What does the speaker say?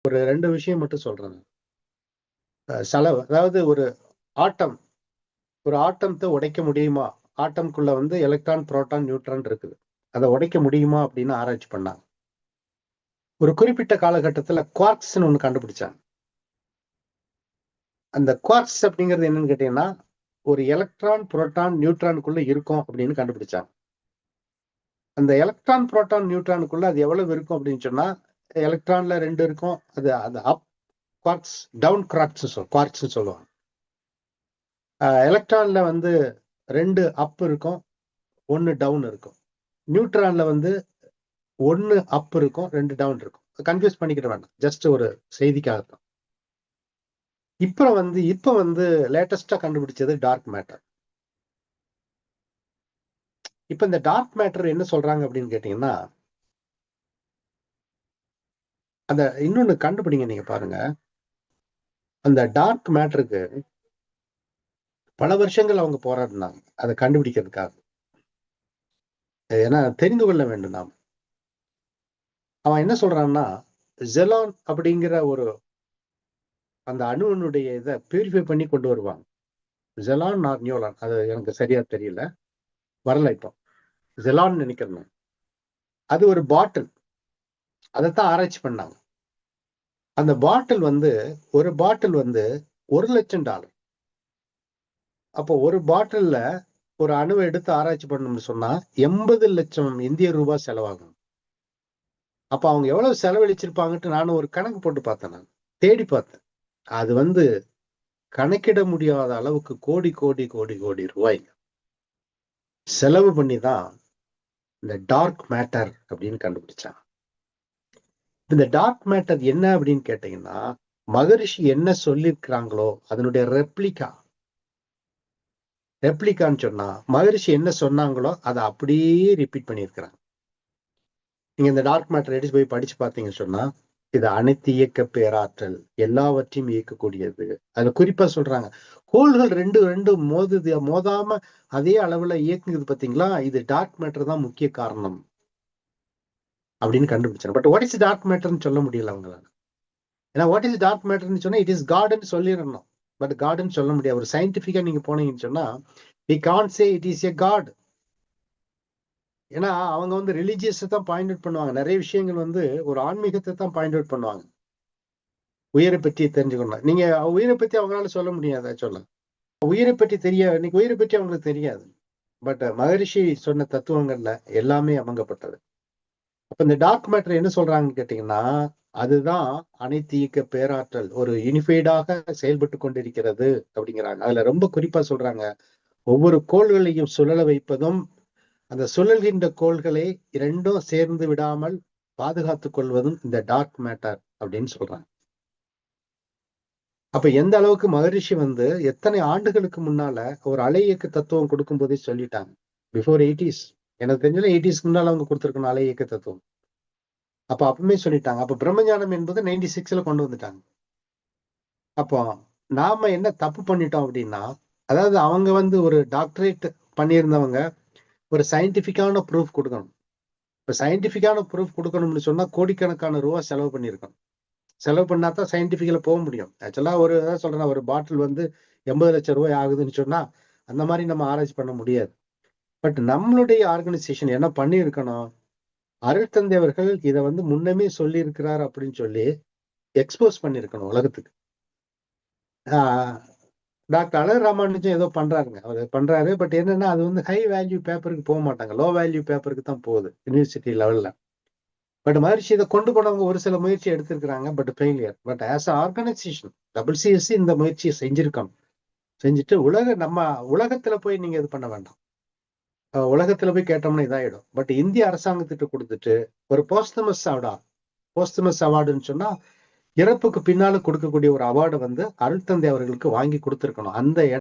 ஒரு 2 விஷயம் மட்டும் சொல்றேன். செலவு அதாவது ஆட்டம் ஒரு ஆட்டம்த்த உடைக்க முடியுமா? ஆட்டம்க்குள்ள எலக்ட்ரான், புரோட்டான், நியூட்ரான் இருக்குது. அத உடைக்க முடியுமா அப்படின்னு ஆராய்ச்சி பண்ணாங்க. ஒரு குறிப்பிட்ட காலகட்டத்துல குவார்க்ஸ்ன்னு ஒண்ணு கண்டுபிடிச்சாங்க. அந்த குவார்க்ஸ் அப்படிங்கிறது என்னன்னு கேட்டீங்கன்னா, ஒரு எலக்ட்ரான், புரோட்டான், நியூட்ரானுக்குள்ள இருக்கும் அப்படின்னு கண்டுபிடிச்சாங்க. அந்த எலக்ட்ரான், புரோட்டான், நியூட்ரானுக்குள்ள அது எவ்வளவு இருக்கும் அப்படின்னு சொன்னா, எலக்ட்ரான்ல 2 இருக்கும். அது அது அப் குவார்க்ஸ், டவுன் குவார்க்ஸ்ன்னு சொல்லுவாங்க. எலக்ட்ரான்ல 2 அப் இருக்கும், 1 டவுன் இருக்கும். நியூட்ரான்ல 1 அப் இருக்கும், 2 டவுன் இருக்கும். கன்ஃபியூஸ் பண்ணிக்கிட வேண்டாம். ஜஸ்ட் ஒரு செய்திக்காக தான். இப்ப லேட்டஸ்டா கண்டுபிடிச்சது டார்க் மேட்டர். இப்ப இந்த டார்க் மேட்டர் என்ன சொல்றாங்க அப்படின்னு கேட்டீங்கன்னா, அந்த இன்னொன்னு கண்டுபிடிங்க நீங்க பாருங்க. அந்த டார்க் மேட்டருக்கு பல வருஷங்கள் அவங்க போராடினாங்க. அதை கண்டுபிடிக்கிறதுக்காக. ஏன்னா தெரிந்து கொள்ள வேண்டும் நாம். அவன் என்ன சொல்றான்னா, ஜெலான் அப்படிங்கிற அந்த அணுவனுடைய இதை பியூரிஃபை பண்ணி கொண்டு வருவாங்க. ஜெலான் ஆர் நியோலான், அது எனக்கு சரியா தெரியல, வரல இப்போ. ஜெலான் நினைக்கிறேன். அது ஒரு பாட்டில். அதைத்தான் ஆராய்ச்சி பண்ணாங்க. அந்த பாட்டில் ஒரு பாட்டில் $1,00,000. அப்போ ஒரு பாட்டில்ல ஒரு அணுவை எடுத்து ஆராய்ச்சி பண்ணணும்னு சொன்னா 80 லட்சம் இந்திய ரூபாய் செலவாகும். அப்ப அவங்க எவ்வளவு செலவழிச்சிருப்பாங்கன்ட்டு நானும் ஒரு கணக்கு போட்டு பார்த்தேன். நான் தேடி பார்த்தேன். அது கணக்கிட முடியாத அளவுக்கு கோடி கோடி கோடி கோடி ரூபாய் செலவு பண்ணி தான் இந்த டார்க் மேட்டர் அப்படின்னு கண்டுபிடிச்சாங்க. இந்த டார்க் மேட்டர் என்ன அப்படின்னு கேட்டீங்கன்னா, மகரிஷி என்ன சொல்லியிருக்கிறாங்களோ அதனுடைய ரெப்ளிகான்னு சொன்னா, மகரிஷி என்ன சொன்னாங்களோ அதை அப்படியே ரிப்பீட் பண்ணியிருக்கிறாங்க. நீங்க இந்த டார்க் மேட்டர் எடுத்து போய் படிச்சு பார்த்தீங்கன்னு சொன்னா, இது அனைத்து இயக்க பேராற்றல், எல்லாவற்றையும் இயக்கக்கூடியது. அதுல குறிப்பா சொல்றாங்க, கோள்கள் ரெண்டு மோதாம அதே அளவுல இயக்குது பாத்தீங்களா, இது டார்க் மேட்டர் தான் முக்கிய காரணம் அப்படின்னு கண்டுபிடிச்சாங்க. பட் வாட் இஸ் டார்க் மேட்டர்னு சொல்ல முடியல அவங்களால. ஏன்னா வாட் இஸ் டார்க் மேட்டர்னு சொன்னா இட் இஸ் காட்னு சொல்லிடணும். பட் காட்னு சொல்ல முடியாது. ஒரு சயின்டிபிக்கா நீங்க போனீங்கன்னு சொன்னா, we can't say it is a god. ஏன்னா அவங்க ரிலிஜியஸ் தான் பாயிண்ட் அவுட் பண்ணுவாங்க. நிறைய விஷயங்கள் ஒரு ஆன்மீகத்தை தான் பாயிண்ட் அவுட் பண்ணுவாங்க. உயிரை பற்றி தெரிஞ்சுக்கணும். நீங்க உயிரை பத்தி அவங்களால சொல்ல முடியாது. சொல்ல உயிரை பற்றி இன்னைக்கு உயிரை பற்றி அவங்களுக்கு தெரியாது. பட் மகரிஷி சொன்ன தத்துவங்கள்ல எல்லாமே அமங்கப்பட்டது. அப்ப இந்த டார்க் மேட்டர் என்ன சொல்றாங்கன்னு கேட்டீங்கன்னா, அதுதான் அனைத்து இயக்க பேராற்றல் ஒரு யூனிஃபைடாக செயல்பட்டு கொண்டிருக்கிறது அப்படிங்கிறாங்க. அதுல ரொம்ப குறிப்பா சொல்றாங்க, ஒவ்வொரு கோள்களையும் சுழல வைப்பதும், அந்த சுழல்கின்ற கோள்களை இரண்டும் சேர்ந்து விடாமல் பாதுகாத்துக் கொள்வதும் இந்த டார்க் மேட்டர் அப்படின்னு சொல்றாங்க. அப்ப எந்த அளவுக்கு மகரிஷி எத்தனை ஆண்டுகளுக்கு முன்னால ஒரு அலை இயக்க தத்துவம் கொடுக்கும் போதே சொல்லிட்டாங்க. பிஃபோர் 80s, எனக்கு தெரிஞ்சல 80ஸ்க்கு முன்னால அவங்க கொடுத்திருக்கணும் அலை இயக்க தத்துவம். அப்ப அப்பவுமே சொல்லிட்டாங்க. அப்ப பிரம்மஞானம் என்பது 96ல கொண்டு வந்துட்டாங்க. அப்போ நாம என்ன தப்பு பண்ணிட்டோம் அப்படின்னா, அதாவது அவங்க ஒரு டாக்டரேட் பண்ணியிருந்தவங்க ஒரு சயின்டிபிக்கான ப்ரூஃப் கொடுக்கணும். இப்ப சயின்டிபிக்கான ப்ரூஃப் கொடுக்கணும்னு சொன்னா கோடிக்கணக்கான ரூபாய் செலவு பண்ணியிருக்கணும். செலவு பண்ணாதான் சயின்டிபிக்ல போக முடியும். ஆக்சுவலா அதான் சொல்றேன், ஒரு பாட்டில் 80 லட்சம் ரூபாய் ஆகுதுன்னு சொன்னா அந்த மாதிரி நம்ம ஆராய்ச்சி பண்ண முடியாது. பட் நம்மளுடைய ஆர்கனைசேஷன் என்ன பண்ணி இருக்கணும், அருள் தந்தை அவர்கள் இதை முன்னமே சொல்லி இருக்கிறார் அப்படின்னு சொல்லி எக்ஸ்போஸ் பண்ணிருக்கணும் உலகத்துக்கு. டாக்டர் அழகு ராமானுஜம் ஏதோ பண்றாருங்க, அவர் பண்றாரு. பட் என்னன்னா அது ஹை வேல்யூ பேப்பருக்கு போக மாட்டாங்க, லோ வேல்யூ பேப்பருக்கு தான் போகுது யூனிவர்சிட்டி லெவல்ல. பட் மகரிஷி இதை கொண்டு போனவங்க ஒரு சில முயற்சி எடுத்திருக்கிறாங்க, but failure. But as a organisation WCSC இந்த முயற்சியை செஞ்சிருக்கணும். செஞ்சுட்டு நம்ம உலகத்துல போய் நீங்க இது பண்ண வேண்டாம். உலகத்துல போய் கேட்டோம்னா இதாயிடும். பட் இந்திய அரசாங்கத்திட்ட கொடுத்துட்டு ஒரு போஸ்தமஸ் அவார்டுன்னு சொன்னா இறப்புக்கு பின்னால கொடுக்கக்கூடிய ஒரு அவார்டு அருள் தந்தை அவர்களுக்கு வாங்கி கொடுத்திருக்கணும். அந்த